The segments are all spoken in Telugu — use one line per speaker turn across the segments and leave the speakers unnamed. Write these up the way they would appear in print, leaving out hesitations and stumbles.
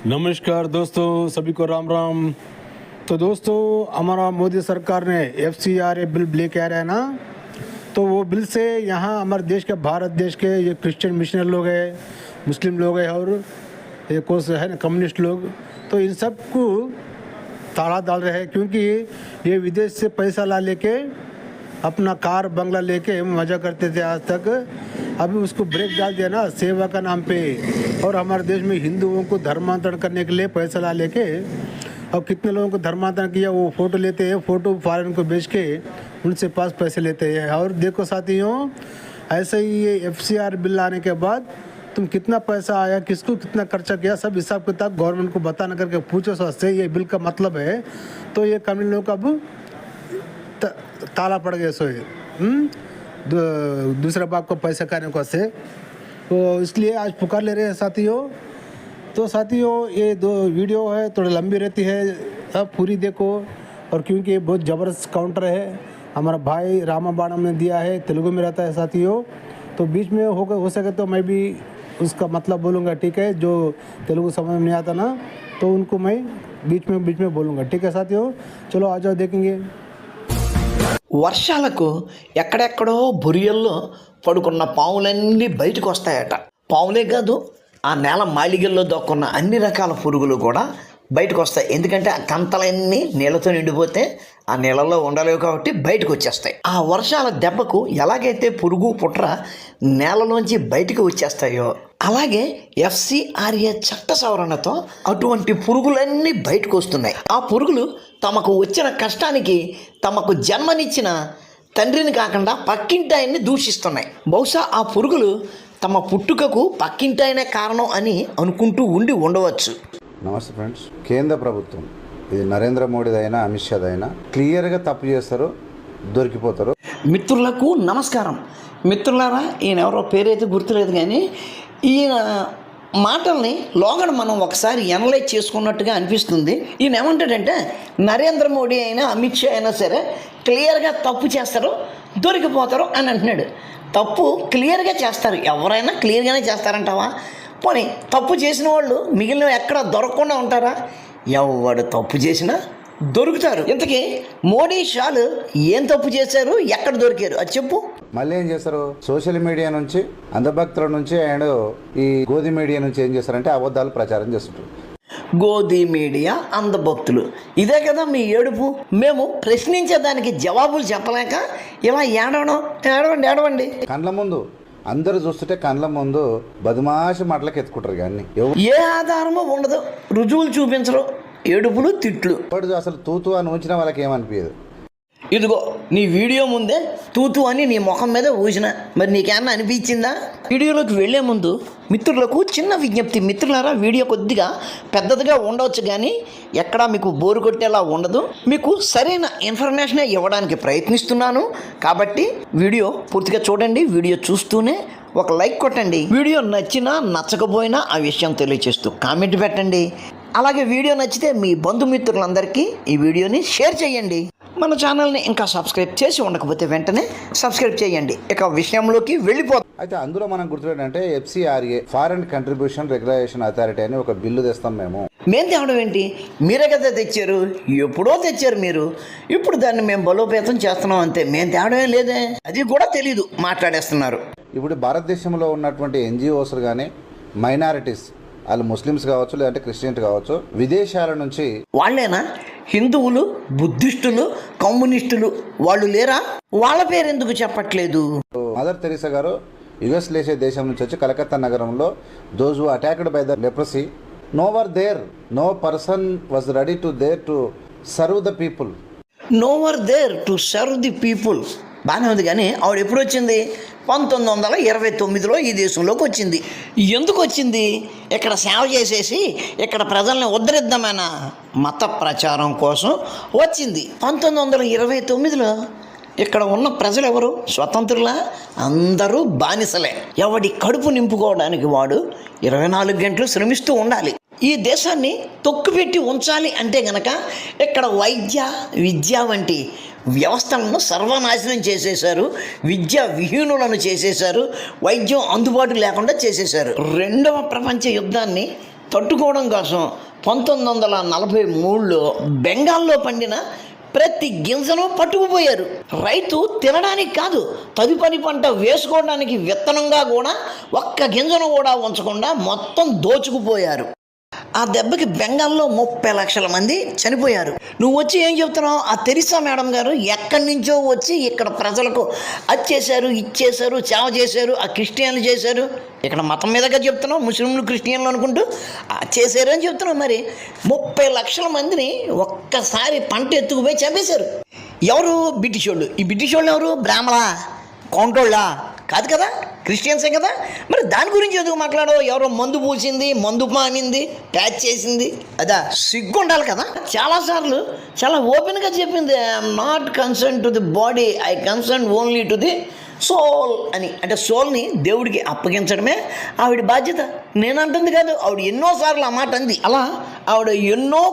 नमस्कार दोस्तों, सभी को राम राम। तो दोस्तों, हमारा मोदी सरकार ने FCRA बिल लेके आ रहा है ना, तो वो बिल से यहाँ हमारे देश के, भारत देश के ये क्रिश्चियन मिशनरी लोग हैं, मुस्लिम लोग हैं और ये कौन से है ना कम्युनिस्ट लोग, तो इन सब को ताला डाल रहे हैं, क्योंकि ये विदेश से पैसा ला लेके अपना कार बंगला लेके मज़ा करते थे आज तक। अभी उसको ब्रेक डाल दिया ना सेवा का नाम पे, और हमारे देश में हिंदुओं को धर्मांतरण करने के लिए पैसा ला लेके अब कितने लोगों को धर्मांतरण किया, वो फ़ोटो लेते हैं, फ़ोटो फॉरेन को बेच के उनसे पास पैसे लेते हैं। और देखो साथियों, ऐसे ही ये FCR बिल आने के बाद तुम कितना पैसा आया, किसको कितना खर्चा किया, सब हिसाब किताब गवर्नमेंट को बताना करके पूछो से ये बिल का मतलब है। तो ये कम्युनिटी लोग का अब ताला पड़ गया सोए दूसरे बाप को पैसा खाने को से, तो इसलिए आज पुकार ले रहे हैं साथियों। तो साथियों, ये दो वीडियो है थोड़ी लंबी रहती है, अब पूरी देखो। और क्योंकि ये बहुत ज़बरदस्त काउंटर है, हमारा भाई रामा बाणम ने दिया है, तेलुगु में रहता है साथियों, तो बीच में हो सके तो मैं भी उसका मतलब बोलूँगा, ठीक है। जो तेलुगु समझ में नहीं आता ना, तो उनको मैं बीच में बोलूँगा, ठीक है साथियों। चलो आ जाओ, देखेंगे।
వర్షాలకు ఎక్కడెక్కడో బొరియల్లో పడుకున్న పాములన్నీ బయటకు వస్తాయట. పాములే కాదు, ఆ నేల మాళిగల్లో దొక్కున్న అన్ని రకాల పురుగులు కూడా బయటకు వస్తాయి. ఎందుకంటే ఆ కంతలన్నీ నీళ్ళతో నిండిపోతే ఆ నీళ్ళల్లో ఉండలేవు కాబట్టి బయటకు వచ్చేస్తాయి. ఆ వర్షాల దెబ్బకు ఎలాగైతే పురుగు పుట్ర నేలలోంచి బయటకు వచ్చేస్తాయో, అలాగే FCRA చట్ట సవరణతో అటువంటి పురుగులన్నీ బయటకు వస్తున్నాయి. ఆ పురుగులు తమకు వచ్చిన కష్టానికి తమకు జన్మనిచ్చిన తండ్రిని కాకుండా పక్కింటాయన్ని దూషిస్తున్నాయి. బహుశా ఆ పురుగులు తమ పుట్టుకకు పక్కింటాయనే కారణం అని అనుకుంటూ ఉండవచ్చు.
నమస్తే ఫ్రెండ్స్. కేంద్ర ప్రభుత్వం, ఇది నరేంద్ర మోడీదైనా అమిత్ షాదైనా క్లియర్గా తప్పు చేస్తారు, దొరికిపోతారు.
మిత్రులకు నమస్కారం. మిత్రులారా, ఈయన ఎవరో పేరైతే గుర్తులేదు, కానీ ఈయన మాటల్ని లోగడ మనం ఒకసారి ఎనలైజ్ చేసుకున్నట్టుగా అనిపిస్తుంది. ఈయన ఏమంటాడంటే, నరేంద్ర మోడీ అయినా అమిత్ షా అయినా సరే క్లియర్గా తప్పు చేస్తారు, దొరికిపోతారు అని అంటున్నాడు. తప్పు క్లియర్గా చేస్తారు, ఎవరైనా క్లియర్గానే చేస్తారంటావా? పోనీ తప్పు చేసిన వాళ్ళు మిగిలిన ఎక్కడ దొరకకుండా ఉంటారా? ఎవడు తప్పు చేసినా దొరుకుతారు. ఇంతకీ మోడీ షాలు ఏం తప్పు చేశారు, ఎక్కడ దొరికారు అది చెప్పు.
మళ్ళీ ఏం చేస్తారు, సోషల్ మీడియా నుంచి, అంధభక్తుల నుంచి అండ్ ఈ గోధి మీడియా నుంచి ఏం చేస్తారంటే అబద్ధాలు ప్రచారం చేస్తుంటారు.
గోధి మీడియా, అంధభక్తులు, ఇదే కదా మీ ఏడుపు. మేము ప్రశ్నించేదానికి జవాబులు చెప్పలేక ఇలా ఏడవండి.
కండ్ల ముందు అందరూ చూస్తుంటే కండ్ల ముందు బదుమాషి మాటలకు ఎత్తుకుంటారు, కానీ
ఏ ఆధారమూ ఉండదు, రుజువులు చూపించరు, ఏడుపులు తిట్లు.
అసలు తూతు అని ఉంచిన వాళ్ళకి ఏమనిపించదు.
ఇదిగో నీ వీడియో ముందే తూతు అని నీ ముఖం మీద ఊసిన, మరి నీకేమన్నా అనిపించిందా? వీడియోలోకి వెళ్లే ముందు మిత్రులకు చిన్న విజ్ఞప్తి. మిత్రులారా, వీడియో కొద్దిగా పెద్దదిగా ఉండవచ్చు, కానీ ఎక్కడా మీకు బోరు కొట్టేలా ఉండదు. మీకు సరైన ఇన్ఫర్మేషన్ ఇవ్వడానికి ప్రయత్నిస్తున్నాను, కాబట్టి వీడియో పూర్తిగా చూడండి. వీడియో చూస్తూనే ఒక లైక్ కొట్టండి. వీడియో నచ్చినా నచ్చకపోయినా ఆ విషయం తెలియచేస్తూ కామెంట్ పెట్టండి. అలాగే వీడియో నచ్చితే మీ బంధుమిత్రులందరికీ ఈ వీడియోని షేర్ చేయండి. మన ఛానల్ని ఇంకా సబ్స్క్రైబ్ చేసి ఉండకపోతే వెంటనే సబ్స్క్రైబ్ చేయండి. ఇక విషయంలోకి వెళ్ళిపోతాం.
అయితే అందులో మనం గుర్తుపెట్టంటే FCRA foreign contribution regulation authority అని ఒక బిల్లు తెస్తాం. మేము
తేవడం ఏంటి, మీరే కదా తెచ్చారు, ఎప్పుడో తెచ్చారు మీరు. ఇప్పుడు దాన్ని మేము బలోపేతం చేస్తున్నాం అంతే, మేము తేవడమే లేదే, అది కూడా తెలీదు, మాట్లాడేస్తున్నారు.
ఇప్పుడు భారతదేశంలో ఉన్నటువంటి NGOs కానీ మైనారిటీస్, వాళ్ళు ముస్లిమ్స్ కావచ్చు లేదంటే క్రిస్టియన్స్ కావచ్చు, విదేశాల నుంచి
వాళ్ళేనా హిందువులు, బుద్ధిస్టులు, కమ్యూనిస్టులు వాళ్ళు లేరా? వాళ్ళ పేరు ఎందుకు చెప్పట్లేదు?
మదర్ తెరీసా గారు US లేసే దేశం నుంచి వచ్చి కలకత్తా నగరంలో those who attacked by the leprosy, nowhere there, no person was ready to there to serve the people.
Nowhere there to serve the people బాగానే ఉంది, కానీ ఆవిడ ఎప్పుడు వచ్చింది? 1929లో ఈ దేశంలోకి వచ్చింది. ఎందుకు వచ్చింది? ఇక్కడ సేవ చేసేసి ఇక్కడ ప్రజల్ని ఉద్ధరిద్దామన్న మత ప్రచారం కోసం వచ్చింది. 1929లో ఇక్కడ ఉన్న ప్రజలు ఎవరు స్వతంత్రులా? అందరూ బానిసలే. ఎవడి కడుపు నింపుకోవడానికి వాడు 24 గంటలు శ్రమిస్తూ ఉండాలి. ఈ దేశాన్ని తొక్కుపెట్టి ఉంచాలి అంటే గనక ఇక్కడ వైద్య, విద్య వంటి వ్యవస్థలను సర్వనాశనం చేసేశారు, విద్యా విహీనులను చేసేశారు, వైద్యం అందుబాటు లేకుండా చేసేశారు. రెండవ ప్రపంచ యుద్ధాన్ని తట్టుకోవడం కోసం 1943లో బెంగాల్లో పండిన ప్రతి గింజను పట్టుకుపోయారు. రైతు తినడానికి కాదు, తదుపరి పంట వేసుకోవడానికి విత్తనంగా కూడా ఒక్క గింజను కూడా ఉంచకుండా మొత్తం దోచుకుపోయారు. ఆ దెబ్బకి బెంగాల్లో 30 లక్షల మంది చనిపోయారు. నువ్వు వచ్చి ఏం చెప్తున్నావు? ఆ తెరిసా మేడం గారు ఎక్కడి నుంచో వచ్చి ఇక్కడ ప్రజలకు అది చేశారు, ఇచ్చేశారు, సేవ చేశారు, ఆ క్రిస్టియన్లు చేశారు. ఇక్కడ మతం మీదగా చెప్తున్నావు, ముస్లింలు క్రిస్టియన్లు అనుకుంటూ చేశారు అని చెప్తున్నావు. మరి 30 లక్షల మందిని ఒక్కసారి పంట ఎత్తుకుపోయి చంపేశారు. ఎవరు? బ్రిటిష్ వాళ్ళు. ఈ బ్రిటిష్ వాళ్ళు ఎవరు? బ్రాహ్మణా, కౌంటోళ్ళా? కాదు కదా, క్రిస్టియన్సే కదా. మరి దాని గురించి ఎందుకు మాట్లాడో? ఎవరో మందు పూసింది, మందు మానింది, ప్యాచ్ చేసింది, అదా సిగ్గు ఉండాలి కదా. చాలాసార్లు చాలా ఓపెన్గా చెప్పింది, I'm not concern to the body, I concern only to the soul అని. అంటే సోల్ని దేవుడికి అప్పగించడమే ఆవిడ బాధ్యత. నేను అంటుంది కాదు, ఆవిడ ఎన్నోసార్లు ఆ మాట అంది. అలా ఆవిడ ఎన్నో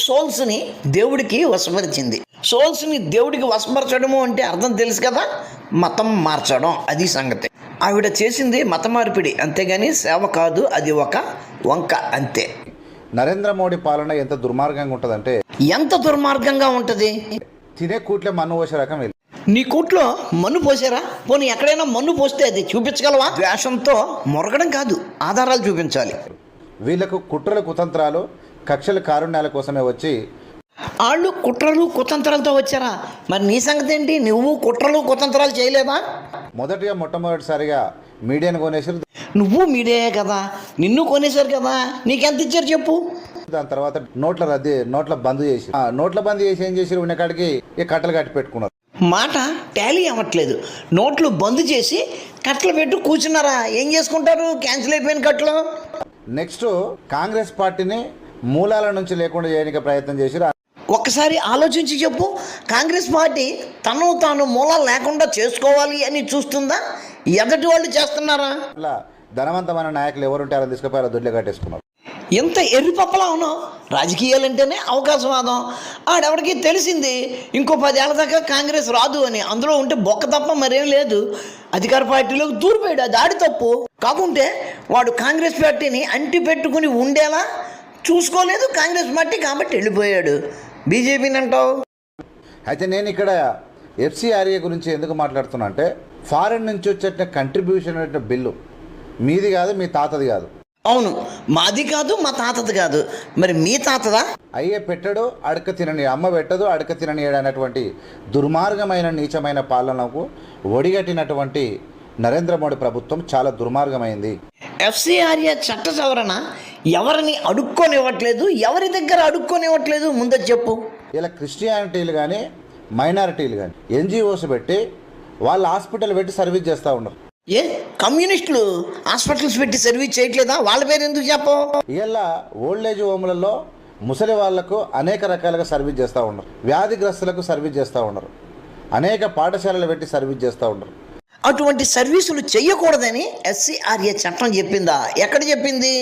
సోల్స్ని దేవుడికి వశపరిచింది. సోల్స్ని దేవుడికి వశపరచడము అంటే అర్థం తెలుసు కదా, మతం మార్చడం. అది సంగతి. ఆవిడ చేసింది మత మార్పిడి, అంతేగాని సేవ కాదు. అది ఒక వంక అంతే.
నరేంద్ర మోడీ పాలన ఎంత దుర్మార్గంగా ఉంటుందంటే,
ఎంత దుర్మార్గంగా ఉంటుంది?
తినే కూట్లే మన్ను పోసే రకం వీళ్ళు.
నీ కూట్లో మన్ను పోసారా? పోనీ ఎక్కడైనా మన్ను పోస్తే అది చూపించగలవా? ద్వేషంతో మొరగడం కాదు, ఆధారాలు చూపించాలి.
వీళ్ళకు కుట్రలు కుతంత్రాలు కక్షల కారుణ్యాల కోసమే వచ్చి
వాళ్ళు కుట్రలు కుతంత్రాలతో వచ్చారా? మరి నీ సంగతి ఏంటి? నువ్వు కుట్రలు కుతంత్రాలు చేయలేవా?
మొట్టమొదటిసారిగా మీడియాను కొనేసారు.
నువ్వు మీడియాయే కదా, నిన్ను కొనేశారు కదా, నీకెంత ఇచ్చారు చెప్పు?
దాని తర్వాత నోట్ల బంద్ చేసి నోట్ల బంద్ చేసి ఏం చేసి ఉన్నకాడికి ఇక కట్టలు కట్టి పెట్టుకున్నారు.
మాట టాలీ అవ్వట్లేదు. నోట్లు బంద్ చేసి కట్టలు పెట్టు కూర్చున్నారా? ఏం చేసుకుంటారు క్యాన్సిల్ అయిపోయిన కట్టలు?
నెక్స్ట్ కాంగ్రెస్ పార్టీని మూలాల నుంచి లేకుండా చేయడానికి ప్రయత్నం చేసి
ఒక్కసారి ఆలోచించి చెప్పు. కాంగ్రెస్ పార్టీ తను తాను మూలాలు లేకుండా చేసుకోవాలి అని చూస్తుందా? ఎదటి వాళ్ళు చేస్తున్నారా?
అలా ధనవంతమైన నాయకులు ఎవరుంటే అలా తీసుకుపోయి దొడ్లే కట్టేసుకున్నారు.
ఎంత ఎర్రిపప్పలా ఉన్నావు. రాజకీయాలంటేనే అవకాశవాదం. ఆడెవడికి తెలిసింది ఇంకో 10 ఏళ్ళ దాకా కాంగ్రెస్ రాదు అని. అందులో ఉంటే బొక్క తప్ప మరేం లేదు. అధికార పార్టీలోకి దూరిపోయాడు, అది ఆడి తప్పు. కాకుంటే వాడు కాంగ్రెస్ పార్టీని అంటి పెట్టుకుని ఉండేలా చూసుకోలేదు కాంగ్రెస్ పార్టీ, కాబట్టి వెళ్ళిపోయాడు. బీజేపీని అంటావు.
అయితే నేను ఇక్కడ ఎఫ్సిఆర్ఏ గురించి ఎందుకు మాట్లాడుతున్నా అంటే, ఫారెన్ నుంచి వచ్చే కంట్రిబ్యూషన్ అనే బిల్లు మీది కాదు, మీ తాతది కాదు.
అవును, మాది కాదు, మా తాతది కాదు. మరి మీ తాతదా?
అయ్యే పెట్టడు అడక తినని, అమ్మ పెట్టదు అడక తినని అనేటువంటి దుర్మార్గమైన నీచమైన పాలనకు ఒడిగట్టినటువంటి నరేంద్ర మోడీ ప్రభుత్వం చాలా దుర్మార్గమైంది.
ఎఫ్సిఆర్ఏ చట్ట సవరణ ఎవరిని అడుక్కొనివ్వట్లేదు, ఎవరి దగ్గర అడుక్కొనివ్వట్లేదు ముందే చెప్పు.
ఇలా క్రిస్టియానిటీలు కానీ మైనారిటీలు కానీ ఎన్జిఓస్ పెట్టి వాళ్ళ హాస్పిటల్ పెట్టి సర్వీస్ చేస్తూ ఉన్నారు.
ఏ కమ్యూనిస్టులు హాస్పిటల్స్ పెట్టి సర్వీస్ చేయట్లేదా? వాళ్ళ పేరు ఎందుకు చెప్పు?
ఇలా ఓల్డ్ ఏజ్ హోమ్లలో ముసలి వాళ్లకు అనేక రకాలుగా సర్వీస్ చేస్తూ ఉన్నారు, వ్యాధిగ్రస్తులకు సర్వీస్ చేస్తూ ఉన్నారు, అనేక పాఠశాలలు పెట్టి సర్వీస్ చేస్తూ ఉన్నారు.
అటువంటి సర్వీసులు చెయ్యకూడదని ఎఫ్సిఆర్ఏ చట్టం చెప్పిందా? ఎక్కడ చెప్పింది?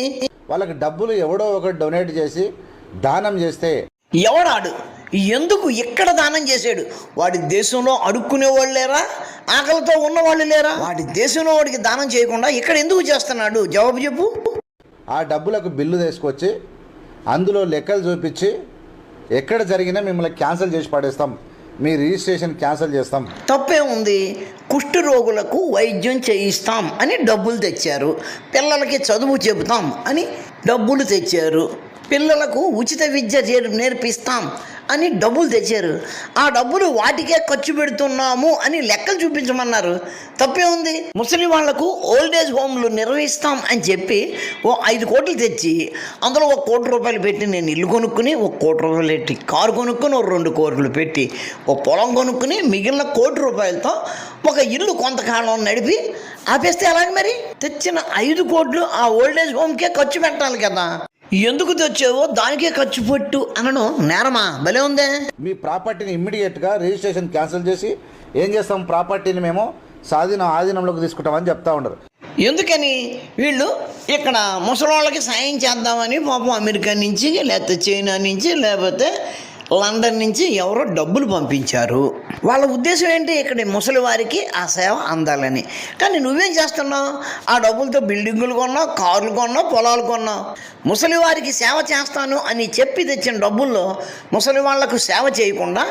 వాళ్ళకి డబ్బులు ఎవడో ఒకటి డొనేట్ చేసి దానం చేస్తే
ఎవడాడు ఎందుకు ఇక్కడ దానం చేశాడు? వాడి దేశంలో అడుక్కునే వాళ్ళు లేరా? ఆకలితో ఉన్నవాళ్ళు లేరా? వాడి దేశంలో వాడికి దానం చేయకుండా ఇక్కడ ఎందుకు చేస్తున్నాడు? జవాబు చెప్పు.
ఆ డబ్బులకు బిల్లు తీసుకొచ్చి అందులో లెక్కలు చూపించి ఎక్కడ జరిగినా మిమ్మల్ని క్యాన్సిల్ చేసి పడేస్తాం, మీ రిజిస్ట్రేషన్ క్యాన్సిల్ చేస్తాం.
తప్పే ఉంది. కుష్ఠ రోగులకు వైద్యం చేయిస్తాం అని డబ్బులు తెచ్చారు, పిల్లలకి చదువు చెబుతాం అని డబ్బులు తెచ్చారు, పిల్లలకు ఉచిత విద్య నేర్పిస్తాం అని డబ్బులు తెచ్చారు. ఆ డబ్బులు వాటికే ఖర్చు పెడుతున్నాము అని లెక్కలు చూపించమన్నారు. తప్పే ఉంది. ముసలి వాళ్లకు ఓల్డ్ ఏజ్ హోమ్లు నిర్వహిస్తాం అని చెప్పి 5 కోట్లు తెచ్చి అందులో 1 కోటి రూపాయలు పెట్టి నేను ఇల్లు కొనుక్కుని, 1 కోటి రూపాయలు పెట్టి కారు కొనుక్కుని, 2 కోట్లు పెట్టి పొలం కొనుక్కుని, మిగిలిన 1 కోటి రూపాయలతో ఒక ఇల్లు కొంతకాలం నడిపి ఆపేస్తే అలాగే మరి తెచ్చిన 5 కోట్లు ఆ ఓల్డ్ ఏజ్ హోమ్కే ఖర్చు పెట్టాలి కదా. ఎందుకు తెచ్చావో దానికే ఖర్చు పెట్టు అనడం నేరమా? భలే ఉందే.
మీ ప్రాపర్టీని ఇమ్మీడియట్గా రిజిస్ట్రేషన్ క్యాన్సిల్ చేసి ఏం చేస్తాం, ప్రాపర్టీని మేము ఆధీనంలోకి తీసుకుంటామని చెప్తా ఉండరు.
ఎందుకని? వీళ్ళు ఇక్కడ ముసలోళ్ళకి సాయం చేద్దామని పాపం అమెరికా నుంచి, లేకపోతే చైనా నుంచి, లేకపోతే లండన్ నుంచి ఎవరో డబ్బులు పంపించారు. వాళ్ళ ఉద్దేశం ఏంటి, ఇక్కడ ముసలి వారికి ఆ సేవ అందాలని. కానీ నువ్వేం చేస్తున్నావు, ఆ డబ్బులతో బిల్డింగులు కొన్నావు, కార్లు కొన్నావు, పొలాలు కొన్నావు. ముసలి వారికి సేవ చేస్తాను అని చెప్పి తెచ్చిన డబ్బుల్లో ముసలి వాళ్లకు సేవ చేయకుండా